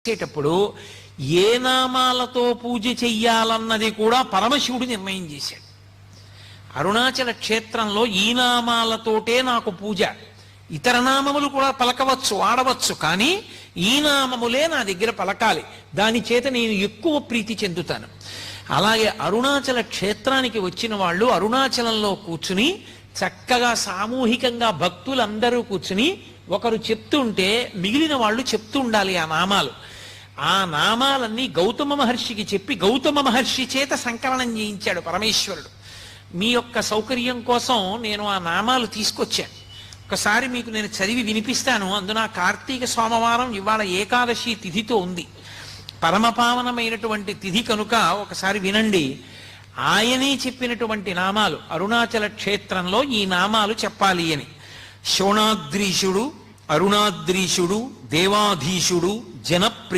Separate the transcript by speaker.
Speaker 1: చేసేటప్పుడు ఏ నామాలతో పూజ చెయ్యాలన్నది కూడా పరమశివుడు నిర్ణయం చేశాడు. అరుణాచల క్షేత్రంలో ఈ నామాలతోటే నాకు పూజ, ఇతర నామములు కూడా పలకవచ్చు, ఆడవచ్చు, కానీ ఈ నామములే నా దగ్గర పలకాలి. దాని చేత నేను ఎక్కువ ప్రీతి చెందుతాను. అలాగే అరుణాచల క్షేత్రానికి వచ్చిన వాళ్ళు అరుణాచలంలో కూర్చుని చక్కగా సామూహికంగా భక్తులందరూ కూర్చుని ఒకరు చెప్తుంటే మిగిలిన వాళ్ళు చెప్తూ ఉండాలి ఆ నామాలు. ఆ నామాలన్నీ గౌతమ మహర్షికి చెప్పి గౌతమ మహర్షి చేత సంకలనం చేయించాడు పరమేశ్వరుడు. మీ యొక్క సౌకర్యం కోసం నేను ఆ నామాలు తీసుకొచ్చాను. ఒకసారి మీకు నేను చదివి వినిపిస్తాను. అందున కార్తీక సోమవారం ఇవాళ ఏకాదశి తిథితో ఉంది, పరమపావనమైనటువంటి తిథి కనుక ఒకసారి వినండి. ఆయనే చెప్పినటువంటి నామాలు, అరుణాచల క్షేత్రంలో ఈ నామాలు చెప్పాలి అని. శోణాద్రీశుడు, అరుణాద్రీశుడు, దేవాధీశుడు, జనప్రియుడు,